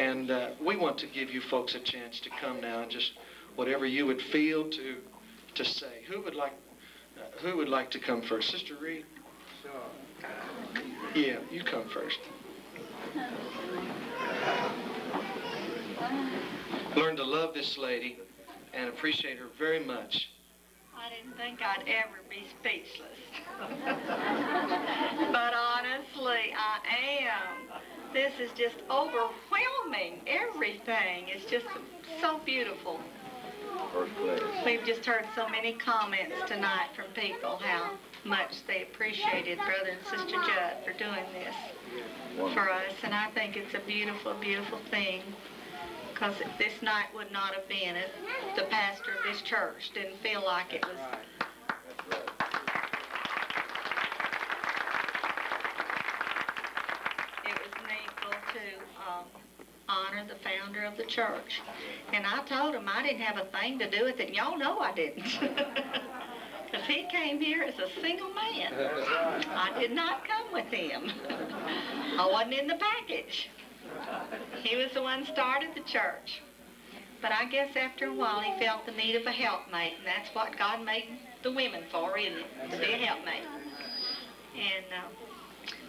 And we want to give you folks a chance to come now and just whatever you would feel to say. Who would like to come first? Sister Reed? Sure. Yeah, you come first. Learn to love this lady and appreciate her very much. I didn't think I'd ever be speechless. But honestly, I am. This is just overwhelming. Everything is just so beautiful. We've just heard so many comments tonight from people how much they appreciated Brother and Sister Judd for doing this for us. And I think it's a beautiful, beautiful thing, because this night would not have been if the pastor of this church didn't feel like it was. It was needful to honor the founder of the church. And I told him I didn't have a thing to do with it. Y'all know I didn't. Because he came here as a single man. I did not come with him. I wasn't in the package. He was the one who started the church. But I guess after a while he felt the need of a helpmate, and that's what God made the women for, isn't it? To be a helpmate. And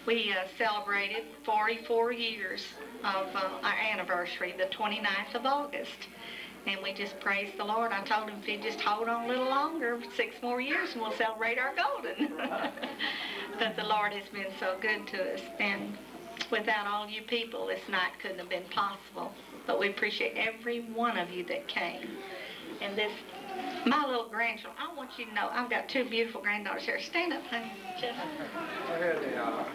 we celebrated 44 years of our anniversary, the 29th of August. And we just praised the Lord. I told him if he'd just hold on a little longer, 6 more years, and we'll celebrate our golden. But the Lord has been so good to us. And without all you people, this night couldn't have been possible. But we appreciate every one of you that came. And this, my little grandchildren, I want you to know, I've got 2 beautiful granddaughters here. Stand up, honey. Just. Here they are.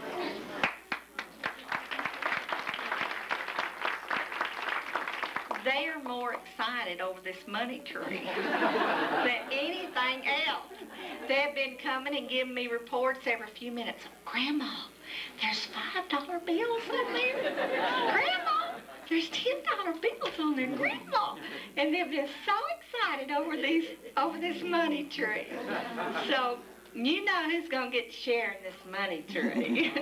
They are more excited over this money tree than anything else. They've been coming and giving me reports every few minutes. Grandma, there's $5 bills in there. Grandma, there's $10 bills on there. Grandma. And they've been so excited over this money tree. So you know who's going to get to share in this money tree.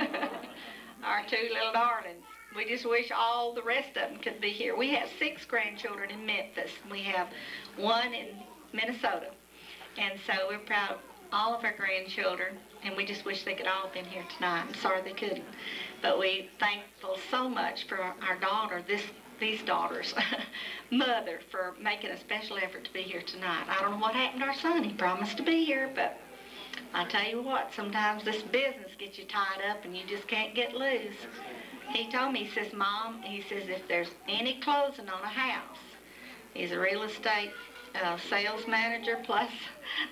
Our 2 little darlings. We just wish all the rest of them could be here. We have 6 grandchildren in Memphis. We have 1 in Minnesota. And so we're proud of all of our grandchildren, and we just wish they could all have been here tonight. I'm sorry they couldn't. But we're thankful so much for our daughter, these daughters' mother, for making a special effort to be here tonight. I don't know what happened to our son. He promised to be here, but I tell you what, sometimes this business gets you tied up and you just can't get loose. He told me, he says, Mom, he says, if there's any closing on a house, he's a real estate sales manager plus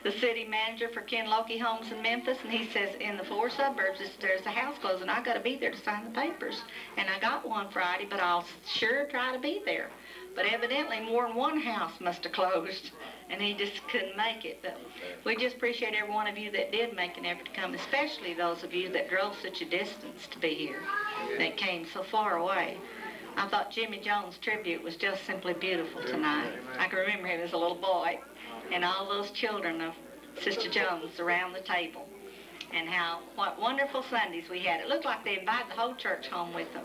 the city manager for Ken Lokey Homes in Memphis, and he says in the 4 suburbs, if there's a house closing, I got to be there to sign the papers. And I got one Friday, but I'll sure try to be there. But evidently more than one house must have closed, and he just couldn't make it. But we just appreciate every one of you that did make an effort to come, especially those of you that drove such a distance to be here, that came so far away. I thought Jimmy Jones' tribute was just simply beautiful tonight. I can remember him as a little boy, and all those children of Sister Jones around the table, and what wonderful Sundays we had. It looked like they invited the whole church home with them.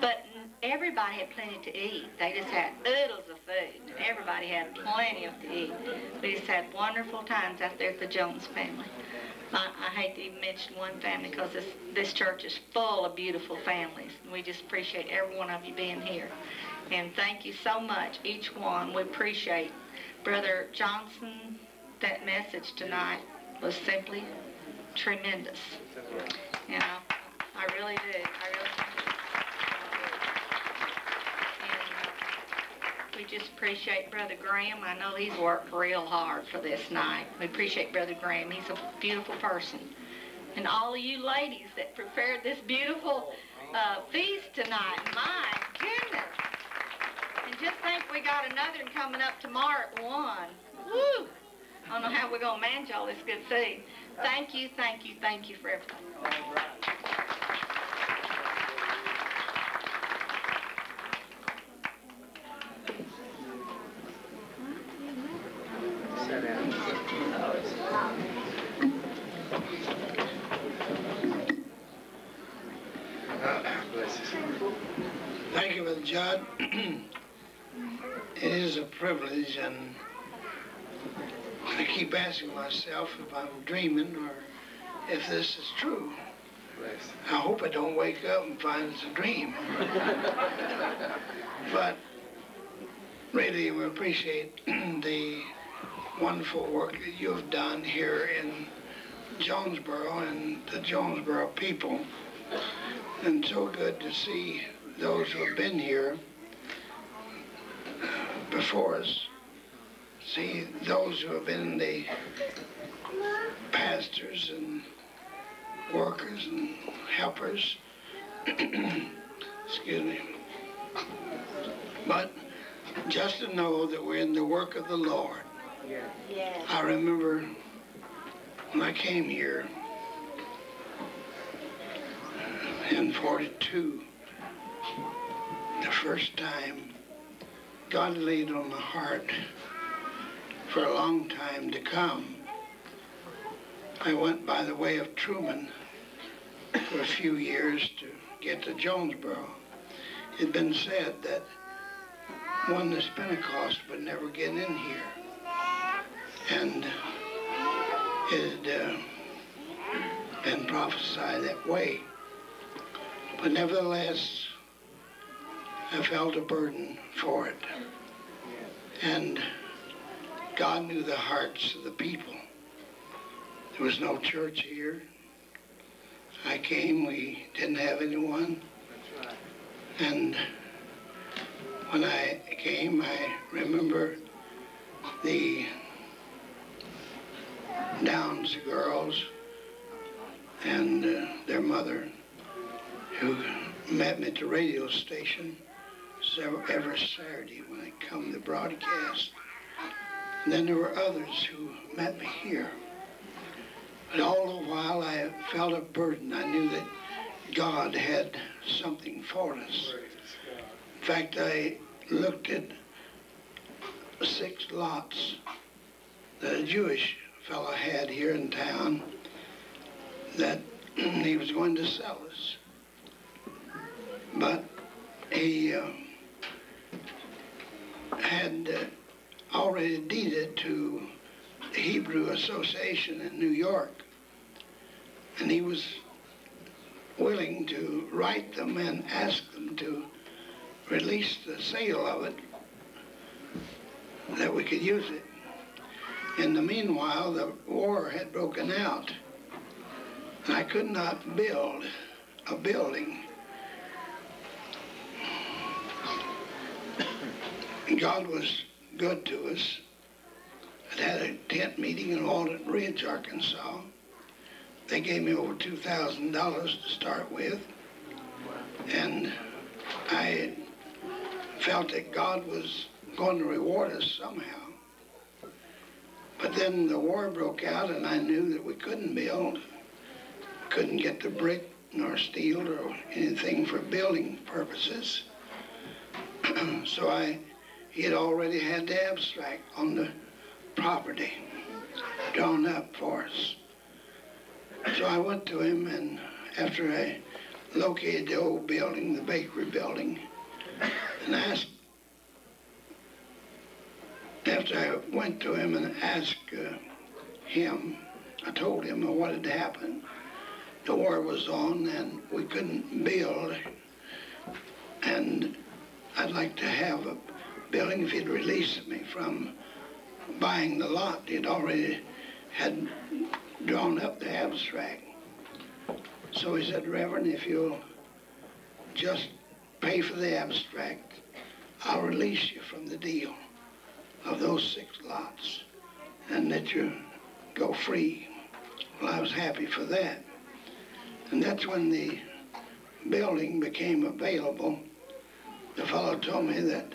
But everybody had plenty to eat. They just had oodles of food. Everybody had plenty to eat. We just had wonderful times out there at the Jones family. I hate to even mention one family, because this church is full of beautiful families. We just appreciate every one of you being here. And thank you so much, each one. We appreciate Brother Johnson. That message tonight was simply tremendous. You know, I really do. I really do. We just appreciate Brother Graham. I know he's worked real hard for this night. We appreciate Brother Graham. He's a beautiful person. And all of you ladies that prepared this beautiful feast tonight. My goodness. And just think we got another one coming up tomorrow at 1. Woo! I don't know how we're going to manage all this good food. Thank you, thank you, thank you for everything. Thank you, Brother Judd, it is a privilege, and I keep asking myself if I'm dreaming or if this is true. I hope I don't wake up and find it's a dream. But really, we appreciate the wonderful work that you have done here in Jonesboro and the Jonesboro people. And so good to see those who have been here before us, see those who have been the pastors and workers and helpers, excuse me, but just to know that we're in the work of the Lord. Yes. I remember when I came here in 42, the first time, God laid on my heart for a long time to come. I went by the way of Truman for a few years to get to Jonesboro. It had been said that one this Pentecost would never get in here. And it had been prophesied that way. But nevertheless, I felt a burden for it. And God knew the hearts of the people. There was no church here. I came, we didn't have anyone. And when I came, I remember the Downs girls and their mother, who met me at the radio station every Saturday when I come to broadcast. And then there were others who met me here. But all the while I felt a burden. I knew that God had something for us. In fact, I looked at 6 lots that a Jewish fellow had here in town that he was going to sell us. But he had already deeded to the Hebrew Association in New York. And he was willing to write them and ask them to release the sale of it, that we could use it. In the meanwhile, the war had broken out, and I could not build a building. God was good to us. I had a tent meeting in Walnut Ridge, Arkansas. They gave me over $2,000 to start with, and I felt that God was going to reward us somehow. But then the war broke out, and I knew that we couldn't build, couldn't get the brick nor steel or anything for building purposes. So he had already had the abstract on the property drawn up for us. So I went to him, and after I located the old building, the bakery building, and asked, after I went to him and asked him, I told him what had happened. The war was on and we couldn't build, and I'd like to have a building if he'd release me from buying the lot. He'd already had drawn up the abstract. So he said, Reverend, if you'll just pay for the abstract, I'll release you from the deal of those 6 lots and let you go free. Well, I was happy for that. And that's when the building became available. The fellow told me that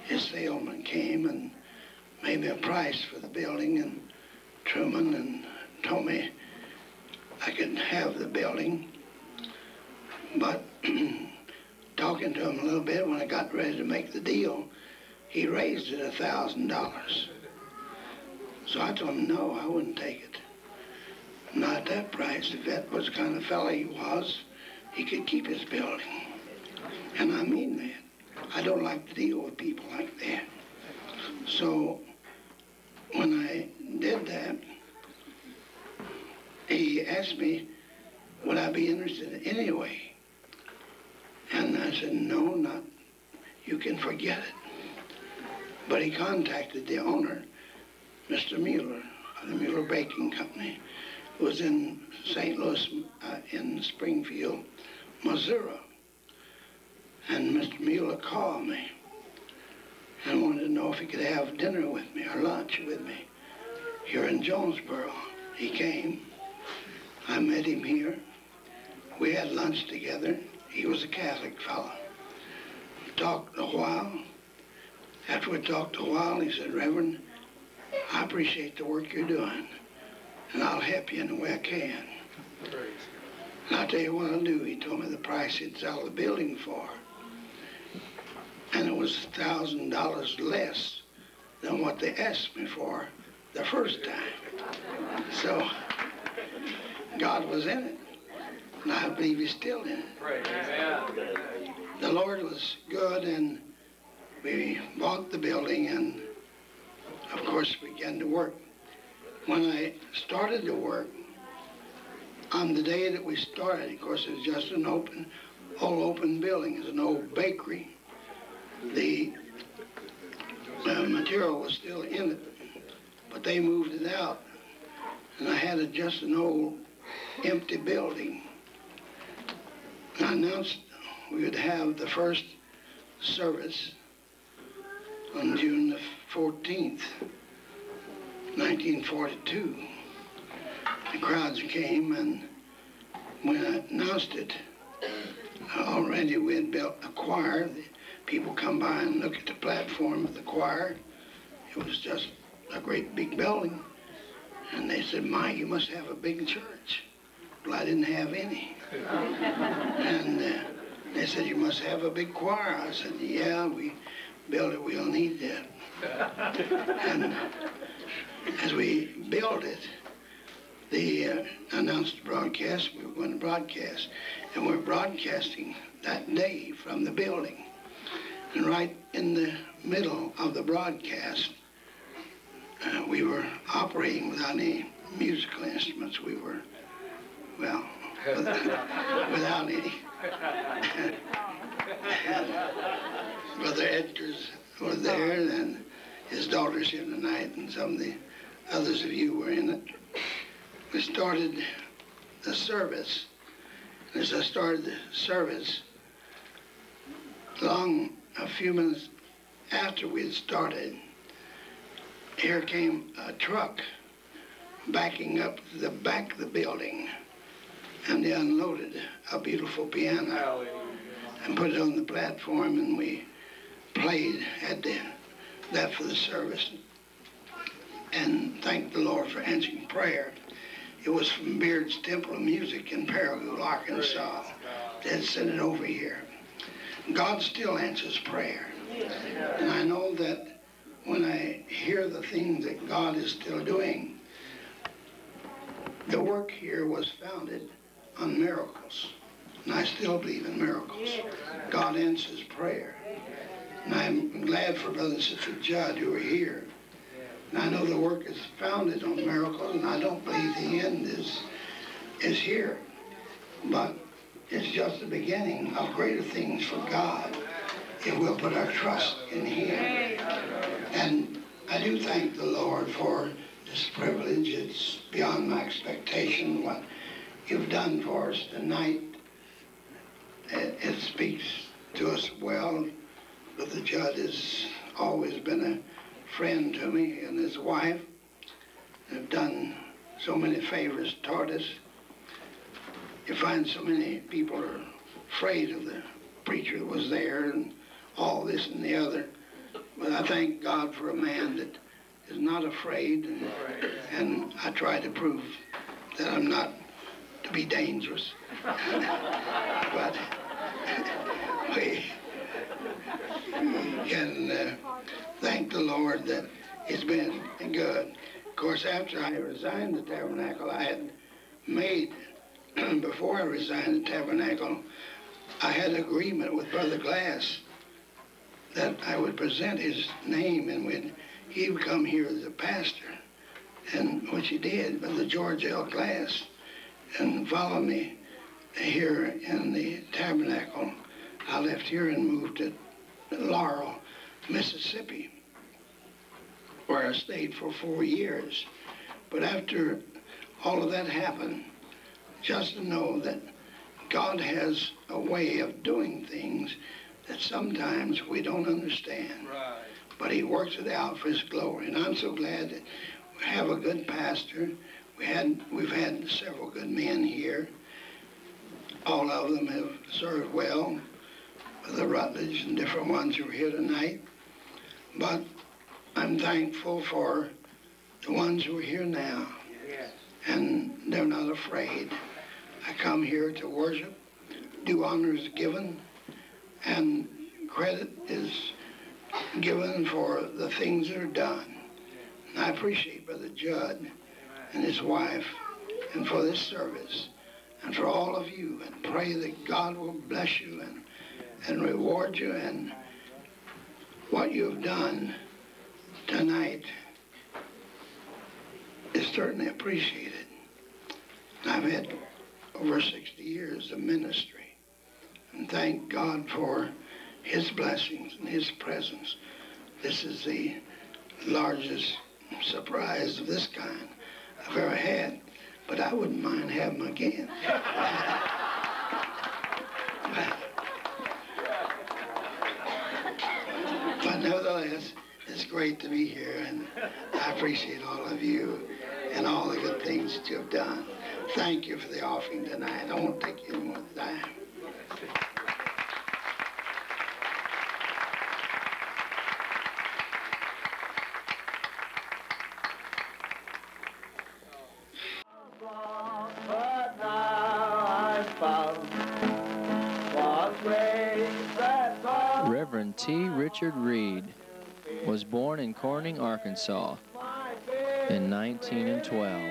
his salesman came and made me a price for the building, and Truman, and told me I could have the building. But talking to him a little bit, when I got ready to make the deal, he raised it $1,000. So I told him, no, I wouldn't take it. Not at that price. If that was the kind of fellow he was, he could keep his building. And I mean that. I don't like to deal with people like that. So when I did that, he asked me, would I be interested anyway? And I said, no, not, you can forget it. But he contacted the owner, Mr. Mueller, of the Mueller Baking Company, who was in St. Louis, in Springfield, Missouri. And Mr. Mueller called me and wanted to know if he could have dinner with me or lunch with me here in Jonesboro. He came. I met him here. We had lunch together. He was a Catholic fellow. We talked a while. After we talked a while, he said, Reverend, I appreciate the work you're doing, and I'll help you in the way I can. And I'll tell you what I'll do. He told me the price he'd sell the building for. And it was $1,000 less than what they asked me for the first time. So God was in it, and I believe he's still in it. The Lord was good, and we bought the building, and of course began to work. When I started to work, on the day that we started, of course, it was just an all open building. It's an old bakery. The material was still in it, but they moved it out, and I had just an old empty building. And I announced we would have the first service on June the 14th, 1942. The crowds came, and when I announced it, already we had built a choir. The people come by and look at the platform of the choir. It was just a great big building. And they said, Mike, you must have a big church. Well, I didn't have any. And they said, you must have a big choir. I said, yeah, we built it, we'll need that. And as we built it, they announced the broadcast. We were going to broadcast. And we're broadcasting that day from the building. And right in the middle of the broadcast, we were operating without any musical instruments. We were, well, without any. Brother Edgar's was there, and his daughter's here tonight, and some of the others of you were in it. We started the service. As I started the service, a few minutes after we had started, here came a truck backing up to the back of the building, and they unloaded a beautiful piano and put it on the platform, and we played that for the service and thanked the Lord for answering prayer. It was from Beard's Temple of Music in Paragould, Arkansas. They had sent it over here. God still answers prayer. And I know that when I hear the things that God is still doing, the work here was founded on miracles. And I still believe in miracles. God answers prayer. And I'm glad for Brother and Sister Judd who are here. And I know the work is founded on miracles, and I don't believe the end is here. But it's just the beginning of greater things for God if we'll put our trust in Him. And I do thank the Lord for this privilege. It's beyond my expectation what you've done for us tonight. It speaks to us well. Brother Judd has always been a friend to me, and his wife have done so many favors toward us. You find so many people are afraid of the preacher that was there and all this and the other. But I thank God for a man that is not afraid, and I try to prove that I'm not to be dangerous. But we can thank the Lord that it's been good. Of course, after I resigned the tabernacle, I had made, before I resigned the tabernacle, I had an agreement with Brother Glass that I would present his name and he would come here as a pastor, and which he did, Brother George L. Glass, and follow me here in the tabernacle. I left here and moved to Laurel, Mississippi, where I stayed for 4 years. But after all of that happened, just to know that God has a way of doing things that sometimes we don't understand. Right. But he works it out for his glory. And I'm so glad that we have a good pastor. We've had several good men here. All of them have served well. The Rutledge and different ones who are here tonight. But I'm thankful for the ones who are here now. Yes. And they're not afraid. I come here to worship, do honors given, and credit is given for the things that are done. And I appreciate Brother Judd and his wife and for this service and for all of you, and pray that God will bless you and reward you, and what you have done tonight is certainly appreciated. I've had over 60 years of ministry, and thank God for his blessings and his presence. This is the largest surprise of this kind I've ever had, but I wouldn't mind having them again. But nevertheless, it's great to be here, and I appreciate all of you and all the good things that you have done. Thank you for the offering tonight. I won't take you any more time. Reverend T. Richard Reed was born in Corning, Arkansas in 1912.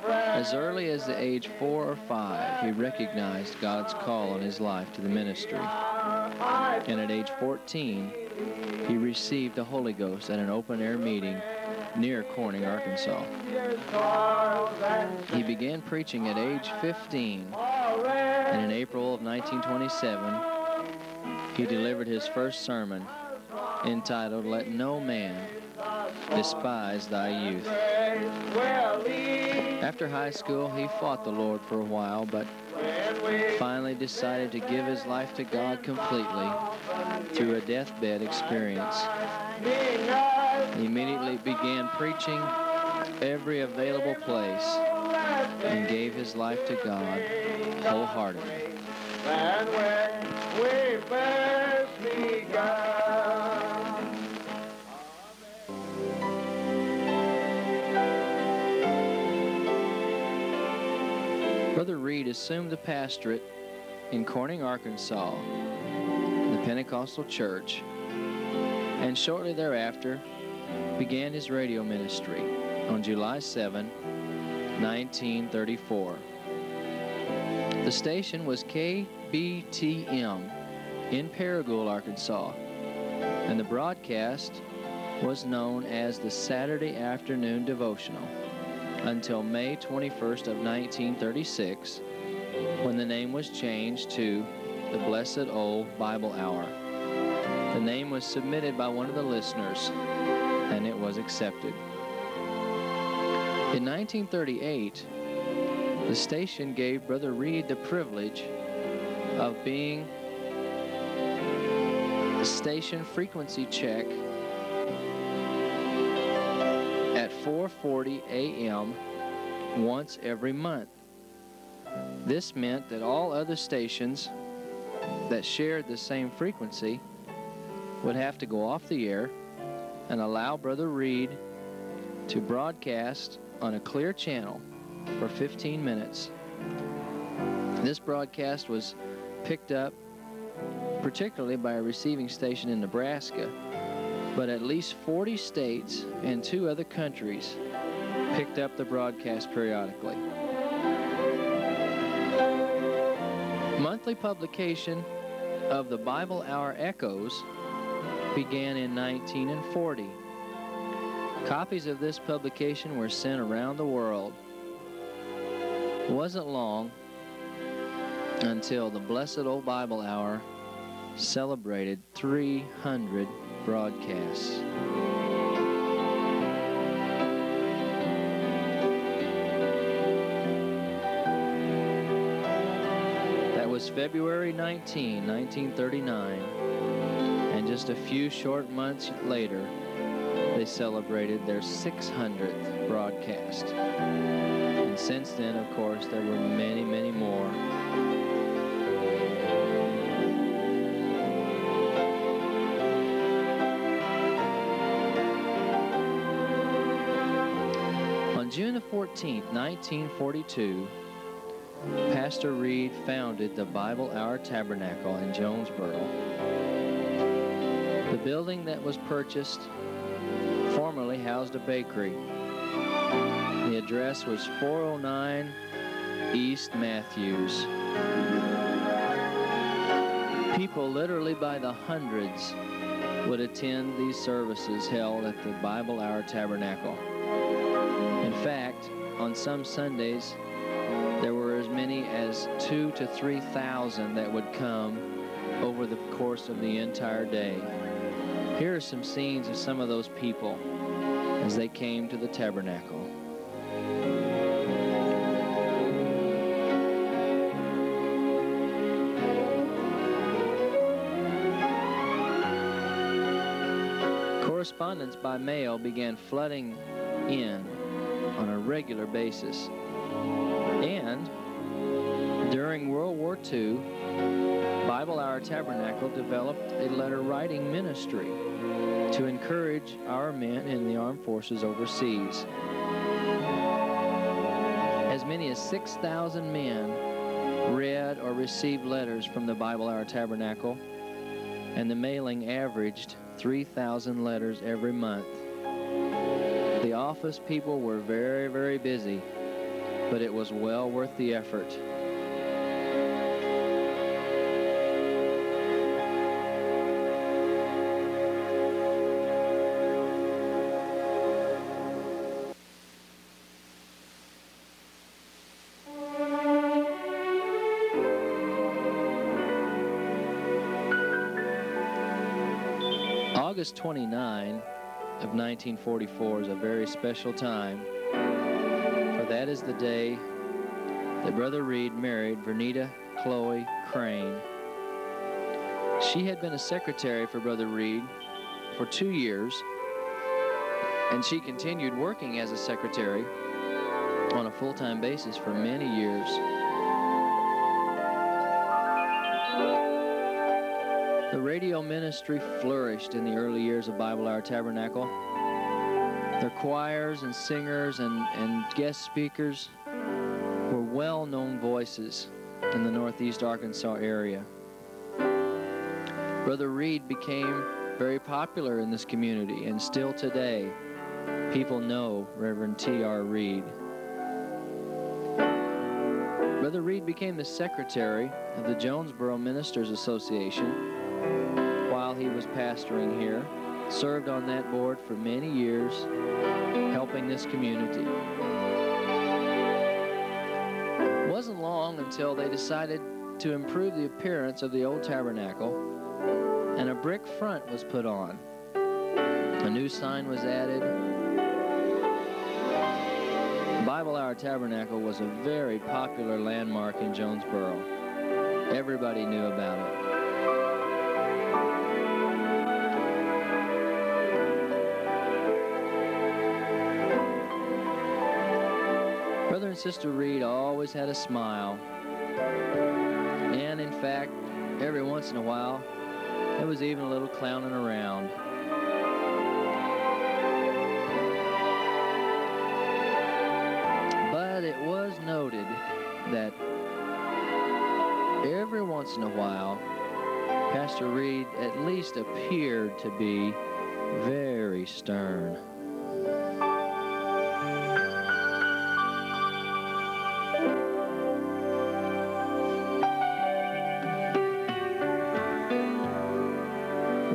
As early as the age 4 or 5, he recognized God's call on his life to the ministry. And at age 14, he received the Holy Ghost at an open-air meeting near Corning, Arkansas. He began preaching at age 15, and in April of 1927, he delivered his first sermon entitled, "Let No Man Despise Thy Youth." After high school, he fought the Lord for a while, but finally decided to give his life to God completely through a deathbed experience. He immediately began preaching every available place and gave his life to God wholeheartedly. And when we first begun, Brother Reed assumed the pastorate in Corning, Arkansas, the Pentecostal church, and shortly thereafter began his radio ministry on July 7, 1934. The station was KBTM in Paragould, Arkansas, and the broadcast was known as the Saturday Afternoon Devotional until May 21st of 1936, when the name was changed to the Blessed Old Bible Hour. The name was submitted by one of the listeners, and it was accepted. In 1938, the station gave Brother Reed the privilege of being the station frequency check at 4:40 a.m. once every month. This meant that all other stations that shared the same frequency would have to go off the air and allow Brother Reed to broadcast on a clear channel for 15 minutes. This broadcast was picked up particularly by a receiving station in Nebraska, but at least 40 states and 2 other countries picked up the broadcast periodically. Monthly publication of the Bible Hour Echoes began in 1940. Copies of this publication were sent around the world. It wasn't long until the Blessed Old Bible Hour celebrated 300 broadcasts. That was February 19, 1939, and just a few short months later, they celebrated their 600th broadcast. And since then, of course, there were many, many more. On June the 14th, 1942, Pastor Reed founded the Bible Hour Tabernacle in Jonesboro. The building that was purchased formerly housed a bakery. The address was 409 East Matthews. People literally by the hundreds would attend these services held at the Bible Hour Tabernacle. In fact, on some Sundays, there were as many as 2,000 to 3,000 that would come over the course of the entire day. Here are some scenes of some of those people as they came to the tabernacle. Correspondence by mail began flooding in on a regular basis. And during World War II, Bible Hour Tabernacle developed a letter writing ministry to encourage our men in the armed forces overseas. As many as 6,000 men read or received letters from the Bible Hour Tabernacle, and the mailing averaged 3,000 letters every month. The office people were very, very busy, but it was well worth the effort. August 29 of 1944 is a very special time, for that is the day that Brother Reed married Vernita Chloe Crane. She had been a secretary for Brother Reed for 2 years, and she continued working as a secretary on a full-time basis for many years. The radio ministry flourished in the early years of Bible Hour Tabernacle. Their choirs and singers and guest speakers were well-known voices in the Northeast Arkansas area. Brother Reed became very popular in this community, and still today, people know Reverend T.R. Reed. Brother Reed became the secretary of the Jonesboro Ministers Association while he was pastoring here, served on that board for many years, helping this community. It wasn't long until they decided to improve the appearance of the old tabernacle, and a brick front was put on. A new sign was added. Bible Hour Tabernacle was a very popular landmark in Jonesboro. Everybody knew about it. Brother and Sister Reed always had a smile, and in fact, every once in a while, there was even a little clowning around. But it was noted that every once in a while, Pastor Reed at least appeared to be very stern.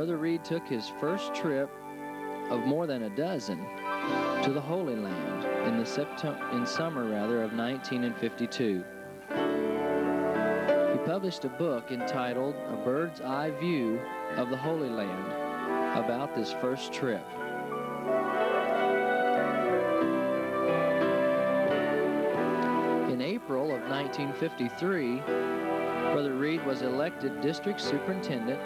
Brother Reed took his first trip of more than a dozen to the Holy Land in summer of 1952. He published a book entitled A Bird's Eye View of the Holy Land about this first trip. In April of 1953, Brother Reed was elected district superintendent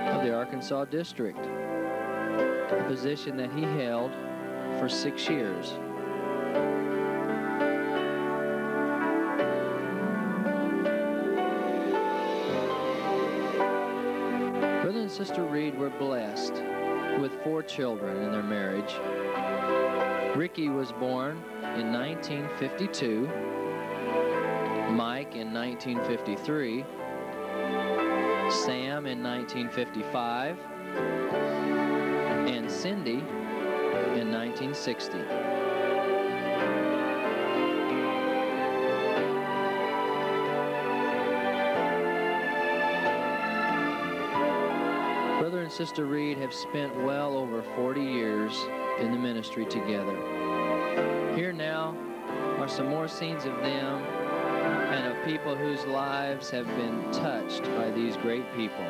of the Arkansas District, a position that he held for 6 years. Brother and Sister Reed were blessed with 4 children in their marriage. Ricky was born in 1952, Mike in 1953, Sam in 1955, and Cindy in 1960. Brother and Sister Reed have spent well over 40 years in the ministry together. Here now are some more scenes of them and of people whose lives have been touched by these great people.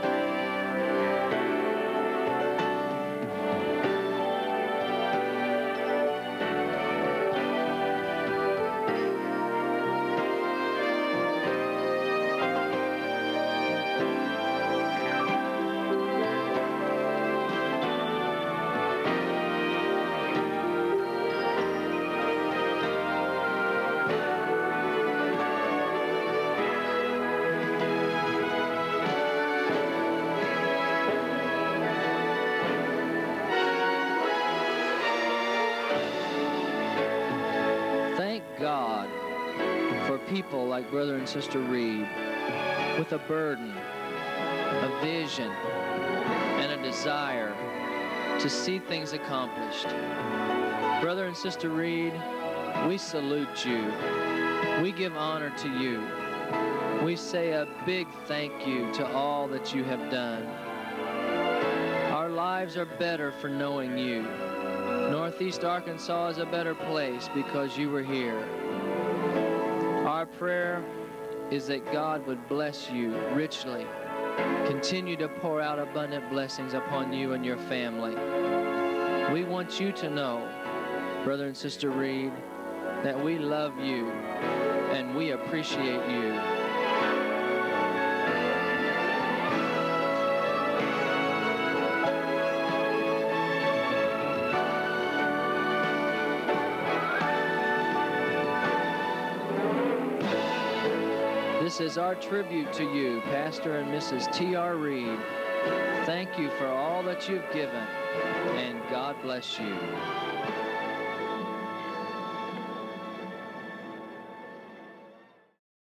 God for people like Brother and Sister Reed with a burden, a vision, and a desire to see things accomplished. Brother and Sister Reed, we salute you. We give honor to you. We say a big thank you to all that you have done. Our lives are better for knowing you. Northeast Arkansas is a better place because you were here. Our prayer is that God would bless you richly, continue to pour out abundant blessings upon you and your family. We want you to know, Brother and Sister Reed, that we love you and we appreciate you. This is our tribute to you, Pastor and Mrs. T.R. Reed. Thank you for all that you've given, and God bless you.